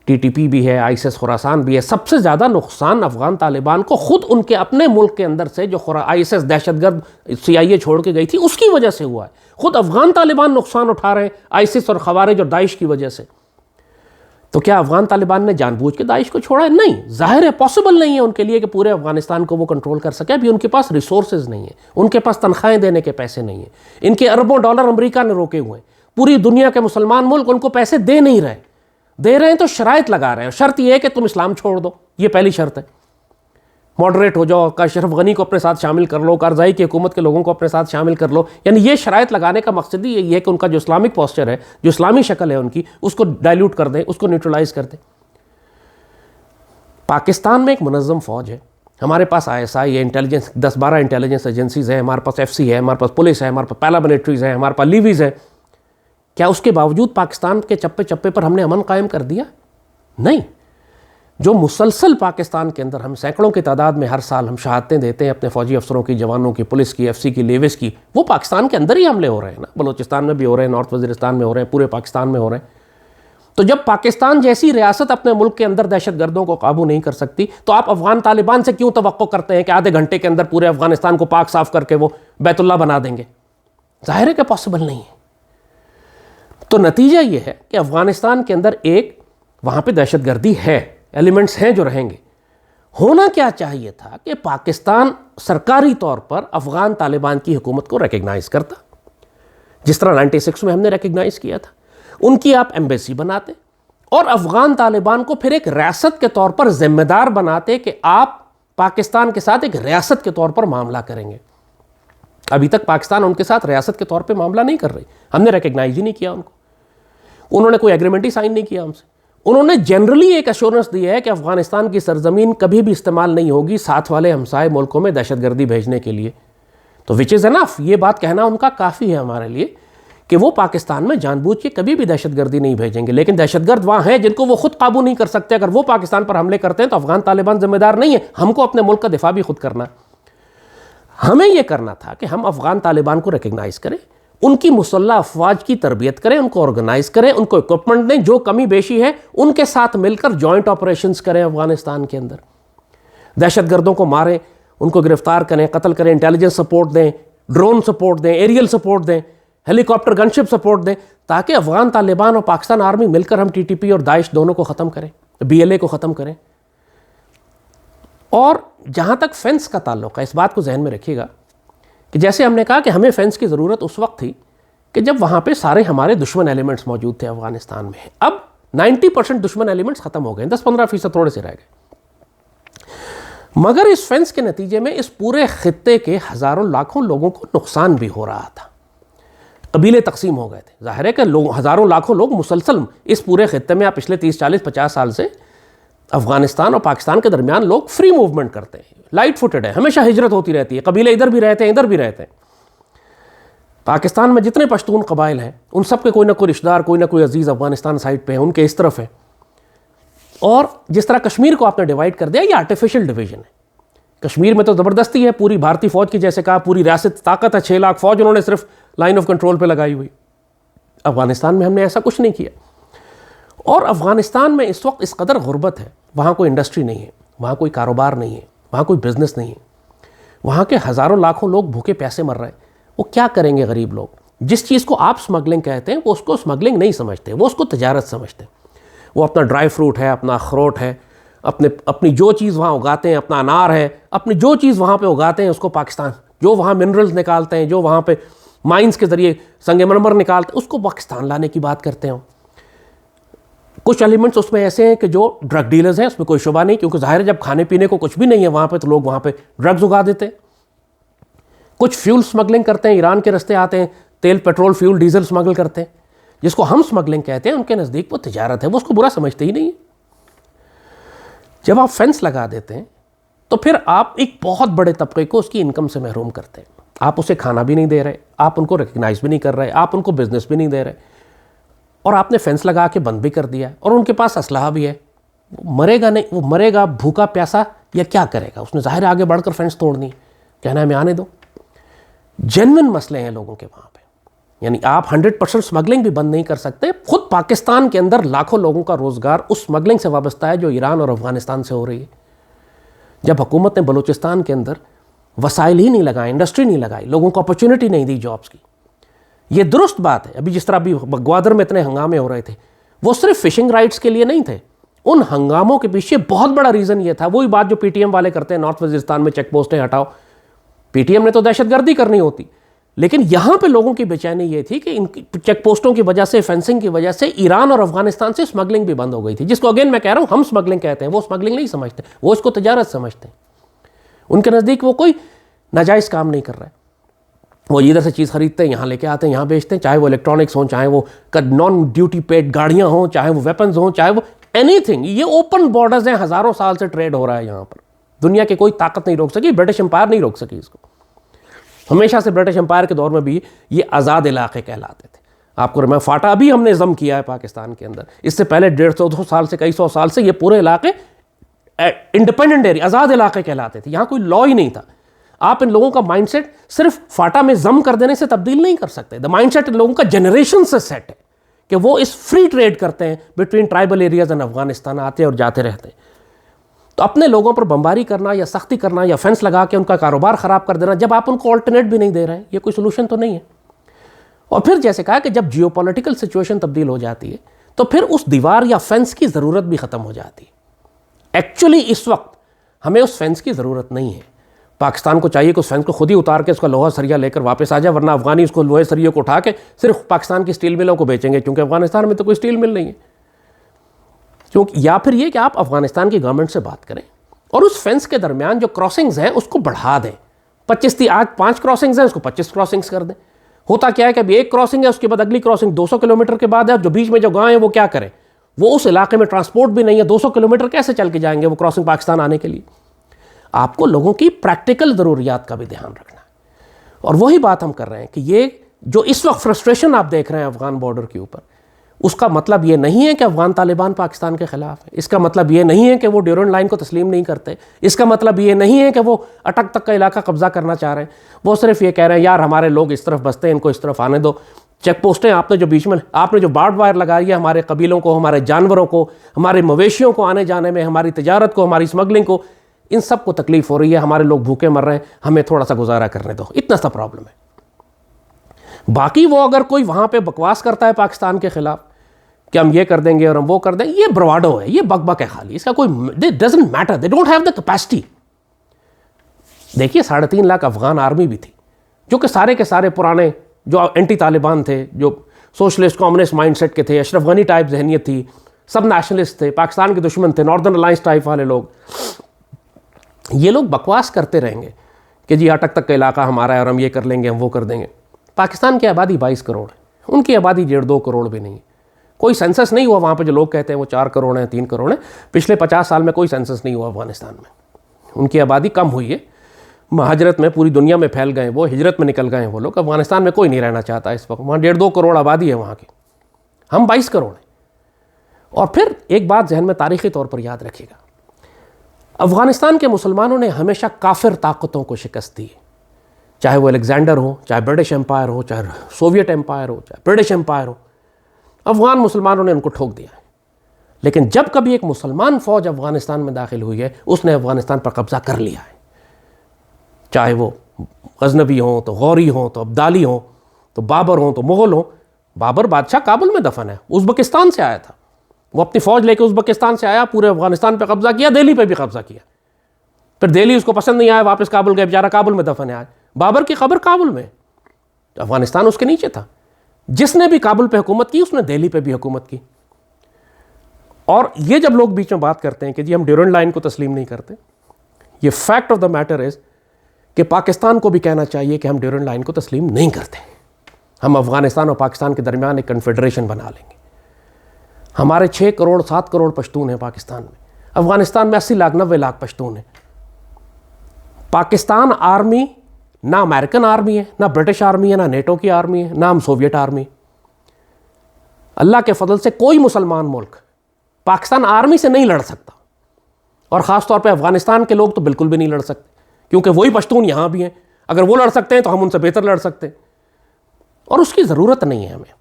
TTP بھی ہے، ISIS خراسان بھی ہے. سب سے زیادہ نقصان افغان طالبان کو خود ان کے اپنے ملک کے اندر سے جو ISIS دہشت گرد CIA چھوڑ کے گئی تھی اس کی وجہ سے ہوا ہے. خود افغان طالبان نقصان اٹھا رہے ہیں ISIS اور خوارج اور داعش کی وجہ سے. تو کیا افغان طالبان نے جان بوجھ کے داعش کو چھوڑا ہے؟ نہیں، ظاہر ہے پاسبل نہیں ہے ان کے لیے کہ پورے افغانستان کو وہ کنٹرول کر سکے. ابھی ان کے پاس ریسورسز نہیں ہیں، ان کے پاس تنخواہیں دینے کے پیسے نہیں ہیں، ان کے اربوں ڈالر امریکہ نے روکے ہوئے ہیں. پوری دنیا کے مسلمان ملک ان کو پیسے دے نہیں رہے، دے رہے ہیں تو شرائط لگا رہے ہیں. شرط یہ ہے کہ تم اسلام چھوڑ دو، یہ پہلی شرط ہے. ماڈریٹ ہو جاؤ، اشرف غنی کو اپنے ساتھ شامل کر لو، کارزائی کی حکومت کے لوگوں کو اپنے ساتھ شامل کر لو. یعنی یہ شرائط لگانے کا مقصد ہی یہی ہے کہ ان کا جو اسلامک پوسچر ہے، جو اسلامی شکل ہے ان کی، اس کو ڈائلیوٹ کر دیں، اس کو نیوٹرلائز کر دیں. پاکستان میں ایک منظم فوج ہے، ہمارے پاس ISI ہے، انٹیلیجنس 10-12 انٹیلیجنس ایجنسیز ہیں، ہمارے پاس FC ہے، ہمارے پاس پولیس ہے، ہمارے پاس پیراملٹریز ہیں، ہمارے پاس لیویز ہیں. کیا اس کے باوجود پاکستان کے چپے چپے پر ہم نے امن قائم کر دیا؟ نہیں. جو مسلسل پاکستان کے اندر ہم سینکڑوں کی تعداد میں ہر سال ہم شہادتیں دیتے ہیں اپنے فوجی افسروں کی، جوانوں کی، پولیس کی، FC کی، لیویز کی، وہ پاکستان کے اندر ہی حملے ہو رہے ہیں نا. بلوچستان میں بھی ہو رہے ہیں، نارتھ وزیرستان میں ہو رہے ہیں، پورے پاکستان میں ہو رہے ہیں. تو جب پاکستان جیسی ریاست اپنے ملک کے اندر دہشت گردوں کو قابو نہیں کر سکتی، تو آپ افغان طالبان سے کیوں توقع کرتے ہیں کہ آدھے گھنٹے کے اندر پورے افغانستان کو پاک صاف کر کے وہ بیت اللہ بنا دیں گے؟ ظاہر ہے کہ پاسبل نہیں ہے. تو نتیجہ یہ ہے کہ افغانستان کے اندر ایک وہاں پہ دہشت گردی ہے، ایلیمنٹس ہیں جو رہیں گے. ہونا کیا چاہیے تھا کہ پاکستان سرکاری طور پر افغان طالبان کی حکومت کو ریکگنائز کرتا، جس طرح 96 میں ہم نے ریکگنائز کیا تھا. ان کی آپ ایمبیسی بناتے اور افغان طالبان کو پھر ایک ریاست کے طور پر ذمہ دار بناتے کہ آپ پاکستان کے ساتھ ایک ریاست کے طور پر معاملہ کریں گے. ابھی تک پاکستان ان کے ساتھ ریاست کے طور پہ معاملہ نہیں کر رہی، ہم نے ریکگنائز ہی نہیں کیا ان کو. انہوں نے کوئی ایگریمنٹ ہی سائن نہیں کیا ہم سے. انہوں نے جنرلی ایک ایشورنس دی ہے کہ افغانستان کی سرزمین کبھی بھی استعمال نہیں ہوگی ساتھ والے ہمسائے ملکوں میں دہشت گردی بھیجنے کے لیے. تو وچ از انف، یہ بات کہنا ان کا کافی ہے ہمارے لیے کہ وہ پاکستان میں جان بوجھ کے کبھی بھی دہشت گردی نہیں بھیجیں گے. لیکن دہشت گرد وہاں ہیں جن کو وہ خود قابو نہیں کر سکتے. اگر وہ پاکستان پر حملے کرتے ہیں تو افغان طالبان ذمہ دار نہیں ہے، ہم کو اپنے ملک کا دفاع بھی خود کرنا ہے. ہمیں یہ کرنا تھا کہ ہم افغان طالبان کو ریکگنائز کریں، ان کی مسلح افواج کی تربیت کریں، ان کو آرگنائز کریں، ان کو اکوپمنٹ دیں، جو کمی بیشی ہے ان کے ساتھ مل کر جوائنٹ آپریشنز کریں افغانستان کے اندر. دہشت گردوں کو ماریں، ان کو گرفتار کریں، قتل کریں، انٹیلیجنس سپورٹ دیں، ڈرون سپورٹ دیں، ایریل سپورٹ دیں، ہیلی کاپٹر گن شپ سپورٹ دیں، تاکہ افغان طالبان اور پاکستان آرمی مل کر ہم TTP اور داعش دونوں کو ختم کریں، BLA کو ختم کریں. اور جہاں تک فینس کا تعلق ہے، اس بات کو ذہن میں رکھیے گا کہ جیسے ہم نے کہا کہ ہمیں فینس کی ضرورت اس وقت تھی کہ جب وہاں پہ سارے ہمارے دشمن ایلیمنٹس موجود تھے افغانستان میں. اب 90% دشمن ایلیمنٹس ختم ہو گئے، 10-15% تھوڑے سے رہ گئے. مگر اس فینس کے نتیجے میں اس پورے خطے کے ہزاروں لاکھوں لوگوں کو نقصان بھی ہو رہا تھا. قبیلے تقسیم ہو گئے تھے. ظاہر ہے کہ ہزاروں لاکھوں لوگ مسلسل اس پورے خطے میں، آپ پچھلے 30-40-50 سال سے افغانستان اور پاکستان کے درمیان لوگ فری موومنٹ کرتے ہیں، لائٹ فوٹڈ ہے، ہمیشہ ہجرت ہوتی رہتی ہے، قبیلے ادھر بھی رہتے ہیں ادھر بھی رہتے ہیں. پاکستان میں جتنے پشتون قبائل ہیں ان سب کے کوئی نہ کوئی رشتہ دار، کوئی نہ کوئی عزیز افغانستان سائڈ پہ ہیں، ان کے اس طرف ہیں. اور جس طرح کشمیر کو آپ نے ڈیوائڈ کر دیا، یہ آرٹیفیشل ڈویژن ہے. کشمیر میں تو زبردستی ہے، پوری بھارتی فوج کی جیسے کہا پوری ریاست طاقت ہے، 6 لاکھ فوج انہوں نے صرف لائن آف کنٹرول پہ لگائی ہوئی. افغانستان میں ہم نے ایسا کچھ نہیں کیا. اور افغانستان میں اس وقت اس قدر غربت ہے، وہاں کوئی انڈسٹری نہیں ہے، وہاں کوئی کاروبار نہیں ہے، وہاں کوئی بزنس نہیں ہے، وہاں کے ہزاروں لاکھوں لوگ بھوکے پیاسے مر رہے ہیں. وہ کیا کریں گے غریب لوگ؟ جس چیز کو آپ سمگلنگ کہتے ہیں وہ اس کو سمگلنگ نہیں سمجھتے، وہ اس کو تجارت سمجھتے ہیں. وہ اپنا ڈرائی فروٹ ہے، اپنا اخروٹ ہے، اپنی جو چیز وہاں اگاتے ہیں، اپنا انار ہے، اپنی جو چیز وہاں پہ اگاتے ہیں اس کو پاکستان، جو وہاں منرلز نکالتے ہیں، جو وہاں پہ مائنز کے ذریعے سنگ مرمر نکالتے ہیں، اس کو پاکستان لانے کی بات کرتے ہیں. کچھ ایلیمنٹس اس میں ایسے ہیں کہ جو ڈرگ ڈیلرز ہیں، اس میں کوئی شبہ نہیں، کیونکہ ظاہر ہے جب کھانے پینے کو کچھ بھی نہیں ہے وہاں پہ تو لوگ وہاں پہ ڈرگز اگا دیتے ہیں. کچھ فیول سمگلنگ کرتے ہیں، ایران کے رستے آتے ہیں، تیل، پیٹرول، فیول، ڈیزل سمگل کرتے ہیں، جس کو ہم سمگلنگ کہتے ہیں. ان کے نزدیک وہ تجارت ہے، وہ اس کو برا سمجھتے ہی نہیں. جب آپ فینس لگا دیتے ہیں تو پھر آپ ایک بہت بڑے طبقے کو اس کی انکم سے محروم کرتے ہیں. آپ اسے کھانا بھی نہیں دے رہے، آپ ان کو ریکگنائز بھی نہیں کر رہے، آپ ان کو بزنس بھی نہیں دے رہے، اور آپ نے فینس لگا کے بند بھی کر دیا ہے. اور ان کے پاس اسلحہ بھی ہے. وہ مرے گا نہیں، وہ مرے گا بھوکا پیاسا یا کیا کرے گا؟ اس نے ظاہر آگے بڑھ کر فینس توڑنی ہے، کہنا ہے میں آنے دو. جینوئن مسئلے ہیں لوگوں کے وہاں پہ. یعنی آپ 100% سمگلنگ بھی بند نہیں کر سکتے. خود پاکستان کے اندر لاکھوں لوگوں کا روزگار اس سمگلنگ سے وابستہ ہے جو ایران اور افغانستان سے ہو رہی ہے. جب حکومت نے بلوچستان کے اندر وسائل ہی نہیں لگائے، انڈسٹری نہیں لگائی، لوگوں کو اپرچونٹی نہیں دی جابس کی. یہ درست بات ہے. ابھی جس طرح ابھی گوادر میں اتنے ہنگامے ہو رہے تھے، وہ صرف فشنگ رائٹس کے لیے نہیں تھے. ان ہنگاموں کے پیچھے بہت بڑا ریزن یہ تھا، وہی بات جو پی ٹی ایم والے کرتے ہیں، نارتھ وزیرستان میں چیک پوسٹیں ہٹاؤ. پی ٹی ایم نے تو دہشت گردی کرنی ہوتی، لیکن یہاں پہ لوگوں کی بے چینی یہ تھی کہ ان کی چیک پوسٹوں کی وجہ سے، فینسنگ کی وجہ سے ایران اور افغانستان سے سمگلنگ بھی بند ہو گئی تھی. جس کو اگین میں کہہ رہا ہوں ہم سمگلنگ کہتے ہیں، وہ سمگلنگ نہیں سمجھتے، وہ اس کو تجارت سمجھتے ہیں. ان کے نزدیک وہ کوئی ناجائز کام نہیں کر رہا ہے. وہ ادھر سے چیز خریدتے ہیں، یہاں لے کے آتے ہیں، یہاں بیچتے ہیں، چاہے وہ الیکٹرانکس ہوں، چاہے وہ نان ڈیوٹی پیڈ گاڑیاں ہوں، چاہے وہ ویپنز ہوں، چاہے وہ اینی تھنگ. یہ اوپن بارڈرز ہیں، ہزاروں سال سے ٹریڈ ہو رہا ہے یہاں پر. دنیا کی کوئی طاقت نہیں روک سکی، برٹش امپائر نہیں روک سکی اس کو. ہمیشہ سے برٹش امپائر کے دور میں بھی یہ آزاد علاقے کہلاتے تھے. آپ کو میں فاٹا ابھی ہم نے ضم کیا ہے پاکستان کے اندر. اس سے پہلے 150-200 سال سے، کئی سو سال سے یہ پورے علاقے انڈیپینڈنٹ ایریا، آزاد علاقے کہلاتے تھے. یہاں کوئی لا ہی نہیں تھا. آپ ان لوگوں کا مائنڈ سیٹ صرف فاٹا میں ضم کر دینے سے تبدیل نہیں کر سکتے. دا مائنڈ سیٹ ان لوگوں کا جنریشن سے سیٹ ہے کہ وہ اس فری ٹریڈ کرتے ہیں between tribal areas and Afghanistan, آتے اور جاتے رہتے ہیں. تو اپنے لوگوں پر بمباری کرنا یا سختی کرنا یا فینس لگا کے ان کا کاروبار خراب کر دینا، جب آپ ان کو آلٹرنیٹ بھی نہیں دے رہے ہیں، یہ کوئی سولوشن تو نہیں ہے. اور پھر جیسے کہا کہ جب جیو پولیٹیکل سچویشن تبدیل ہو جاتی ہے تو پھر اس دیوار یا فینس کی ضرورت بھی ختم ہو جاتی ہے. ایکچولی اس وقت ہمیں اس فینس کی ضرورت نہیں ہے. پاکستان کو چاہیے کہ اس فینس کو خود ہی اتار کے اس کا لوہا سریا لے کر واپس آ جائے، ورنہ افغانی اس کو لوہے سریے کو اٹھا کے صرف پاکستان کی اسٹیل ملوں کو بیچیں گے، کیونکہ افغانستان میں تو کوئی اسٹیل مل نہیں ہے. کیونکہ یا پھر یہ کہ آپ افغانستان کی گورنمنٹ سے بات کریں اور اس فینس کے درمیان جو کراسنگز ہیں اس کو بڑھا دیں. 25 تھی، آج 5 کراسنگز ہیں، اس کو 25 کراسنگز کر دیں. ہوتا کیا ہے کہ ابھی ایک کراسنگ ہے، اس کے بعد اگلی کراسنگ 200 کلومیٹر کے بعد ہے، جو بیچ میں جو گاؤں ہیں وہ کیا کریں؟ وہ اس علاقے میں ٹرانسپورٹ بھی نہیں ہے، 200 کلومیٹر کیسے چل کے جائیں گے وہ کراسنگ پاکستان آنے کے لیے؟ آپ کو لوگوں کی پریکٹیکل ضروریات کا بھی دھیان رکھنا ہے. اور وہی بات ہم کر رہے ہیں کہ یہ جو اس وقت فرسٹریشن آپ دیکھ رہے ہیں افغان بارڈر کے اوپر، اس کا مطلب یہ نہیں ہے کہ افغان طالبان پاکستان کے خلاف ہے. اس کا مطلب یہ نہیں ہے کہ وہ ڈیورنڈ لائن کو تسلیم نہیں کرتے. اس کا مطلب یہ نہیں ہے کہ وہ اٹک تک کا علاقہ قبضہ کرنا چاہ رہے ہیں. وہ صرف یہ کہہ رہے ہیں یار ہمارے لوگ اس طرف بستے ہیں، ان کو اس طرف آنے دو. چیک پوسٹیں آپ نے جو بیچ میں آپ نے جو بارڈ وائر لگائی ہے ہمارے قبیلوں کو، ہمارے جانوروں کو، ہمارے مویشیوں کو آنے جانے میں، ہماری تجارت کو، ہماری اسمگلنگ کو، ان سب کو تکلیف ہو رہی ہے. ہمارے لوگ بھوکے مر رہے ہیں، ہمیں تھوڑا سا گزارا کرنے دو. اتنا سا پرابلم ہے. باقی وہ اگر کوئی وہاں پہ بکواس کرتا ہے پاکستان کے خلاف کہ ہم یہ کر دیں گے اور ہم وہ کر دیں گے، یہ برواڈو ہے، یہ بک بک ہے خالی. اس کا کوئی doesn't matter, they don't have the capacity. دیکھیے 3.5 لاکھ افغان آرمی بھی تھی، جو کہ سارے کے سارے پرانے جو اینٹی طالبان تھے، جو سوشلسٹ کمیونسٹ مائنڈ سیٹ کے تھے، اشرف غنی ٹائپ ذہنیت تھی، سب نیشنلسٹ تھے، پاکستان کے دشمن تھے، ناردرن الائنس ٹائپ والے لوگ. یہ لوگ بکواس کرتے رہیں گے کہ جی اٹک تک کا علاقہ ہمارا ہے اور ہم یہ کر لیں گے، ہم وہ کر دیں گے. پاکستان کی آبادی 22 کروڑ ہے، ان کی آبادی 1.5-2 کروڑ بھی نہیں ہے. کوئی سینسس نہیں ہوا وہاں پہ. جو لوگ کہتے ہیں وہ 4 کروڑ ہیں، 3 کروڑ ہیں، پچھلے 50 سال میں کوئی سینسس نہیں ہوا افغانستان میں. ان کی آبادی کم ہوئی ہے. مہاجرت میں پوری دنیا میں پھیل گئے، وہ ہجرت میں نکل گئے وہ لوگ. افغانستان میں کوئی نہیں رہنا چاہتا اس وقت. وہاں 1.5-2 کروڑ آبادی ہے وہاں کی، ہم 22 کروڑ ہیں. اور پھر ایک بات ذہن میں تاریخی طور پر یاد رکھیے گا، افغانستان کے مسلمانوں نے ہمیشہ کافر طاقتوں کو شکست دی، چاہے وہ الیگزینڈر ہو، چاہے برٹش امپائر ہو، چاہے سوویٹ امپائر ہو، چاہے برٹش امپائر ہو. افغان مسلمانوں نے ان کو ٹھوک دیا ہے. لیکن جب کبھی ایک مسلمان فوج افغانستان میں داخل ہوئی ہے، اس نے افغانستان پر قبضہ کر لیا ہے. چاہے وہ غزنوی ہوں، تو غوری ہوں، تو عبدالی ہوں، تو بابر ہوں، تو مغل ہوں. بابر بادشاہ کابل میں دفن ہے، ازبکستان سے آیا تھا. وہ اپنی فوج لے کے ازبکستان سے آیا، پورے افغانستان پہ قبضہ کیا، دہلی پہ بھی قبضہ کیا. پھر دہلی اس کو پسند نہیں آیا، واپس کابل گئے، بیچارہ کابل میں دفن ہے آج. بابر کی قبر کابل میں، افغانستان اس کے نیچے تھا. جس نے بھی کابل پہ حکومت کی اس نے دہلی پہ بھی حکومت کی. اور یہ جب لوگ بیچ میں بات کرتے ہیں کہ جی ہم ڈیورنڈ لائن کو تسلیم نہیں کرتے، یہ fact of the matter is کہ پاکستان کو بھی کہنا چاہیے کہ ہم ڈیورنڈ لائن کو تسلیم نہیں کرتے. ہم افغانستان اور پاکستان کے درمیان ایک کنفیڈریشن بنا لیں گے. ہمارے 6 کروڑ 7 کروڑ پشتون ہیں پاکستان میں، افغانستان میں 80 لاکھ 90 لاکھ پشتون ہیں. پاکستان آرمی نہ امریکن آرمی ہے، نہ برٹش آرمی ہے، نہ نیٹو کی آرمی ہے، نہ ہم سوویٹ آرمی. اللہ کے فضل سے کوئی مسلمان ملک پاکستان آرمی سے نہیں لڑ سکتا، اور خاص طور پہ افغانستان کے لوگ تو بالکل بھی نہیں لڑ سکتے، کیونکہ وہی پشتون یہاں بھی ہیں. اگر وہ لڑ سکتے ہیں تو ہم ان سے بہتر لڑ سکتے ہیں، اور اس کی ضرورت نہیں ہے ہمیں.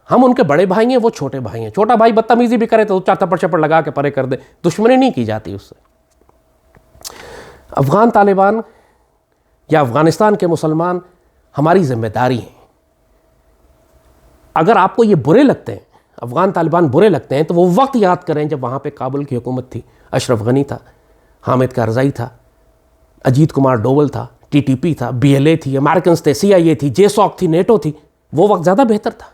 ہم ان کے بڑے بھائی ہیں، وہ چھوٹے بھائی ہیں. چھوٹا بھائی بدتمیزی بھی کرے تو 4 تھپڑ چپڑ لگا کے پرے کر دے، دشمنی نہیں کی جاتی اس سے. افغان طالبان یا افغانستان کے مسلمان ہماری ذمہ داری ہیں. اگر آپ کو یہ برے لگتے ہیں، افغان طالبان برے لگتے ہیں، تو وہ وقت یاد کریں جب وہاں پہ کابل کی حکومت تھی. اشرف غنی تھا، حامد کارزائی تھا، اجیت کمار ڈوول تھا، ٹی ٹی پی تھا، بی ایل اے تھی، امریکنز تھے، سی آئی اے تھی، جے سوک تھی، نیٹو تھی. وہ وقت زیادہ بہتر تھا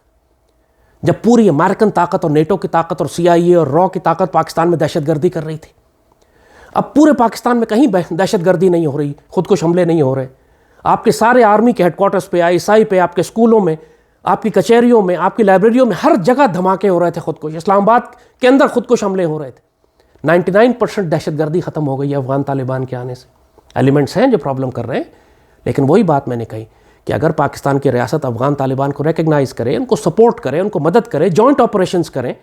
جب پوری امریکن طاقت اور نیٹو کی طاقت اور سی آئی اے اور را کی طاقت پاکستان میں دہشت گردی کر رہی تھی. اب پورے پاکستان میں کہیں دہشت گردی نہیں ہو رہی، خودکش حملے نہیں ہو رہے. آپ کے سارے آرمی کے ہیڈ کوارٹرز پہ، آئی ایس آئی پہ، آپ کے اسکولوں میں، آپ کی کچہریوں میں، آپ کی لائبریریوں میں، ہر جگہ دھماکے ہو رہے تھے خودکش. اسلام آباد کے اندر خودکش حملے ہو رہے تھے. 99% دہشت گردی ختم ہو گئی ہے افغان طالبان کے آنے سے. ایلیمنٹس ہیں جو پرابلم کر رہے ہیں، لیکن وہی بات میں نے کہی کہ اگر پاکستان کی ریاست افغان طالبان کو ریکگنائز کرے، ان کو سپورٹ کرے، ان کو مدد کرے، جوائنٹ آپریشنز کریں،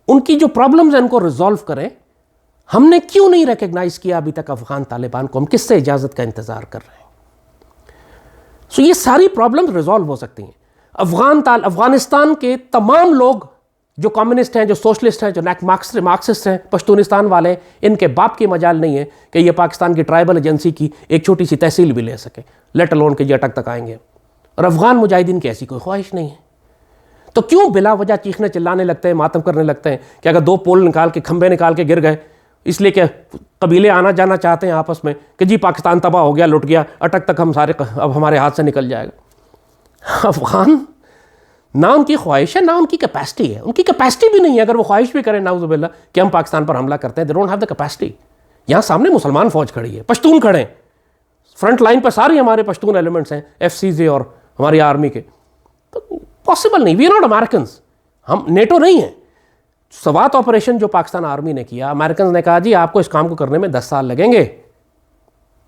ان کی جو پرابلمز ہیں ان کو ریزالو کریں. ہم نے کیوں نہیں ریکگنائز کیا ابھی تک افغان طالبان کو؟ ہم کس سے اجازت کا انتظار کر رہے ہیں؟ سو یہ ساری پرابلمز ریزالو ہو سکتی ہیں. افغانستان کے تمام لوگ جو کمیونسٹ ہیں، جو سوشلسٹ ہیں، جو مارکسسٹ ہیں، پشتونستان والے، ان کے باپ کی مجال نہیں ہے کہ یہ پاکستان کی ٹرائبل ایجنسی کی ایک چھوٹی سی تحصیل بھی لے سکے، لیٹ الون کہ یہ اٹک تک آئیں گے. اور افغان مجاہدین کی ایسی کوئی خواہش نہیں ہے. تو کیوں بلا وجہ چیخنے چلانے لگتے ہیں، ماتم کرنے لگتے ہیں کہ اگر 2 پول نکال کے، کھمبے نکال کے گر گئے، اس لیے کہ قبیلے آنا جانا چاہتے ہیں آپس میں کہ جی پاکستان تباہ ہو گیا، لٹ گیا، اٹک تک ہم سارے اب ہمارے ہاتھ سے نکل جائے گا. افغان نہ ان کی خواہش ہے، نہ ان کی کیپیسٹی ہے. ان کی کیپیسٹی بھی نہیں ہے. اگر وہ خواہش بھی کریں نعوذ باللہ کہ ہم پاکستان پر حملہ کرتے ہیں، they don't have the capacity. یہاں سامنے مسلمان فوج کھڑی ہے، پشتون کھڑے ہیں فرنٹ لائن پہ، سارے ہمارے پشتون ایلیمنٹس ہیں، ایف سی زے اور ہماری آرمی کے. تو پاسبل نہیں. وی آر ناٹ امریکنز، ہم نیٹو نہیں ہیں. سوات آپریشن جو پاکستان آرمی نے کیا، امریکنز نے کہا جی آپ کو اس کام کو کرنے میں 10 سال لگیں گے.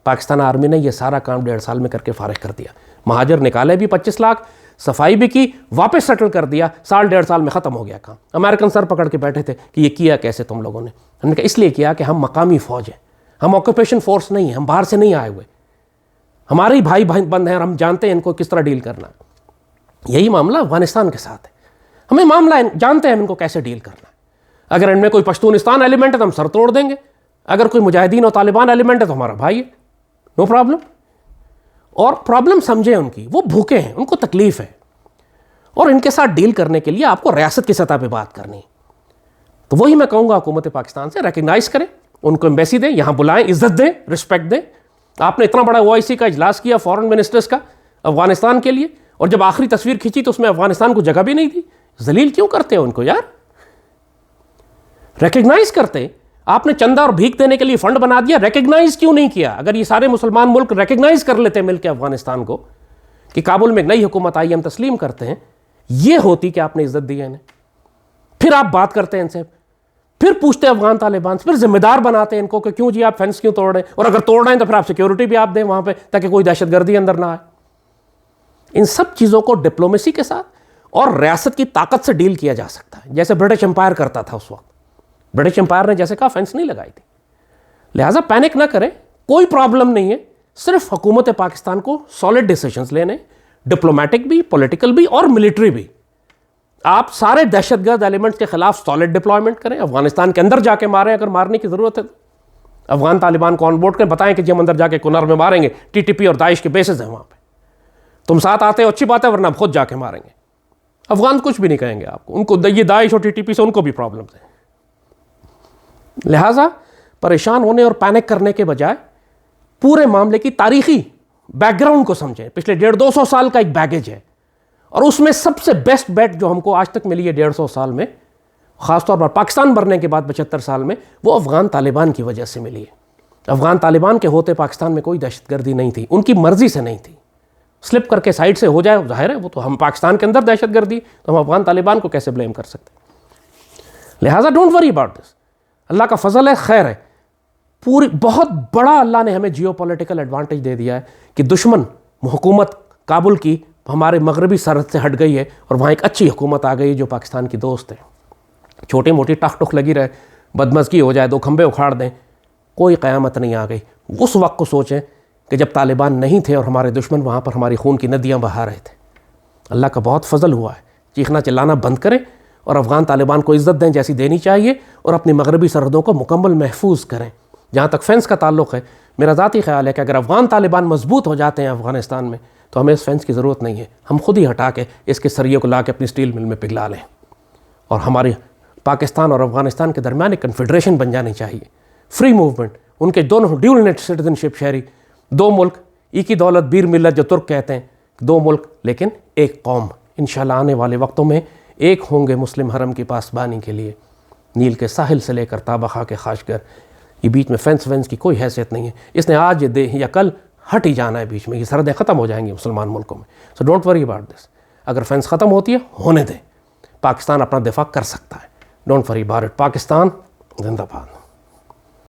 پاکستان آرمی نے یہ سارا کام 1.5 سال میں کر کے فارغ کر دیا. مہاجر نکالے بھی 25 لاکھ، صفائی بھی کی، واپس سیٹل کر دیا. 1.5 سال میں ختم ہو گیا کام. امریکن سر پکڑ کے بیٹھے تھے کہ یہ کیا کیسے تم لوگوں نے؟ ہم نے کہا اس لیے کیا کہ ہم مقامی فوج ہیں، ہم آکوپیشن فورس نہیں ہیں، ہم باہر سے نہیں آئے ہوئے، ہمارے ہی بھائی بند ہیں اور ہم جانتے ہیں ان کو کس طرح ڈیل کرنا. یہی معاملہ افغانستان کے ساتھ ہے. ہمیں معاملہ جانتے ہیں ہم ان کو کیسے ڈیل کرنا ہے. اگر ان میں کوئی پشتونستان ایلیمنٹ ہے تو ہم سر توڑ دیں گے. اگر کوئی مجاہدین اور طالبان ایلیمنٹ ہے تو ہمارا بھائی ہے، نو پرابلم. اور پرابلم سمجھیں ان کی، وہ بھوکے ہیں، ان کو تکلیف ہے، اور ان کے ساتھ ڈیل کرنے کے لیے آپ کو ریاست کی سطح پہ بات کرنی ہے. تو وہی میں کہوں گا حکومت پاکستان سے، ریکگنائز کریں، ان کو ایمبیسی دیں، یہاں بلائیں، عزت دیں، رسپیکٹ دیں. آپ نے اتنا بڑا OIC کا اجلاس کیا فورن منسٹرز کا افغانستان کے لیے، اور جب آخری تصویر کھینچی تو اس میں افغانستان کو جگہ بھی نہیں دی. ذلیل کیوں کرتے ہیں ان کو یار؟ ریکگنائز کرتے. آپ نے چندہ اور بھیک دینے کے لیے فنڈ بنا دیا، ریکگنائز کیوں نہیں کیا؟ اگر یہ سارے مسلمان ملک ریکگنائز کر لیتے مل کے افغانستان کو کہ کابل میں ایک نئی حکومت آئی، ہم تسلیم کرتے ہیں، یہ ہوتی کہ آپ نے عزت دی ہے انہیں. پھر آپ بات کرتے ہیں ان سے. پھر پوچھتے ہیں افغان طالبان سے، پھر ذمہ دار بناتے ہیں ان کو کہ کیوں جی آپ فینس کیوں توڑ رہے ہیں، اور اگر توڑ رہے ہیں تو پھر آپ سیکیورٹی بھی آپ دیں وہاں پہ تاکہ کوئی دہشت گردی اندر نہ آئے۔ ان سب چیزوں کو ڈپلومیسی کے ساتھ اور ریاست کی طاقت سے ڈیل کیا جا سکتا ہے، جیسے برٹش امپائر کرتا تھا اس وقت۔ برٹش امپائر نے جیسے کہا فینس نہیں لگائی تھی، لہٰذا پینک نہ کریں، کوئی پرابلم نہیں ہے، صرف حکومت پاکستان کو سالڈ ڈیسیشنز لینے، ڈپلومیٹک بھی، پولیٹیکل بھی اور ملٹری بھی۔ آپ سارے دہشت گرد ایلیمنٹس کے خلاف سالڈ ڈپلائمنٹ کریں، افغانستان کے اندر جا کے ماریں اگر مارنے کی ضرورت ہے، افغان طالبان کو آن بورڈ کریں، بتائیں کہ جی ہم اندر جا کے کنر میں ماریں گے، ٹی ٹی پی اور داعش کے بیسز ہیں وہاں پہ، تم ساتھ آتے ہو اچھی بات ہے ورنہ ہم خود جا کے ماریں گے۔ افغان کچھ بھی نہیں کہیں گے آپ کو، ان کو یہ داعش اور ٹی ٹی پی سے ان کو بھی پرابلمز ہیں۔ لہٰذا پریشان ہونے اور پینک کرنے کے بجائے پورے معاملے کی تاریخی بیک گراؤنڈ کو سمجھیں۔ پچھلے 150-200 سال کا ایک بیگیج ہے، اور اس میں سب سے بیسٹ بیٹ جو ہم کو آج تک ملی ہے 150 سال میں، خاص طور پر پاکستان بننے کے بعد 75 سال میں، وہ افغان طالبان کی وجہ سے ملی ہے۔ افغان طالبان کے ہوتے پاکستان میں کوئی دہشت گردی نہیں تھی، ان کی مرضی سے نہیں تھی، سلپ کر کے سائڈ سے ہو جائے ظاہر ہے وہ تو ہم پاکستان کے اندر دہشت گردی، تو ہم افغان طالبان کو کیسے بلیم کر سکتے ہیں؟ لہٰذا ڈونٹ وری اباؤٹ دس، اللہ کا فضل ہے، خیر ہے، پوری بہت بڑا اللہ نے ہمیں جیو پولیٹیکل ایڈوانٹیج دے دیا ہے کہ دشمن حکومت کابل کی ہمارے مغربی سرحد سے ہٹ گئی ہے، اور وہاں ایک اچھی حکومت آ گئی جو پاکستان کی دوست ہے۔ چھوٹی موٹی ٹک ٹک لگی رہے، بدمزگی ہو جائے، 2 کھمبے اکھاڑ دیں، کوئی قیامت نہیں آ گئی۔ اس وقت کو سوچیں کہ جب طالبان نہیں تھے اور ہمارے دشمن وہاں پر ہماری خون کی ندیاں بہا رہے تھے۔ اللہ کا بہت فضل ہوا ہے، چیخنا چلانا بند کریں اور افغان طالبان کو عزت دیں جیسی دینی چاہیے، اور اپنی مغربی سرحدوں کو مکمل محفوظ کریں۔ جہاں تک فینس کا تعلق ہے، میرا ذاتی خیال ہے کہ اگر افغان طالبان مضبوط ہو جاتے ہیں افغانستان میں تو ہمیں اس فینس کی ضرورت نہیں ہے، ہم خود ہی ہٹا کے اس کے سریے کو لا کے اپنی اسٹیل مل میں پگھلا لیں، اور ہماری پاکستان اور افغانستان کے درمیان ایک کنفیڈریشن بن جانی چاہیے، فری موومنٹ، ان کے دونوں ڈیول نیٹ سٹیزن شپ شہری، 2 ملک ایک ہی دولت بیر ملت جو ترک کہتے ہیں، 2 ملک لیکن ایک قوم۔ انشاءاللہ آنے والے وقتوں میں ایک ہوں گے مسلم حرم کی پاسبانی کے لیے، نیل کے ساحل سے لے کر تابخا کے خاشگر، یہ بیچ میں فینس وینس کی کوئی حیثیت نہیں ہے، اس نے آج یا کل ہٹ ہی جانا ہے، بیچ میں یہ سرحدیں ختم ہو جائیں گی مسلمان ملکوں میں۔ So don't worry about this, اگر فینس ختم ہوتی ہے ہونے دیں، پاکستان اپنا دفاع کر سکتا ہے، don't worry about it. Pakistan زندہ باد۔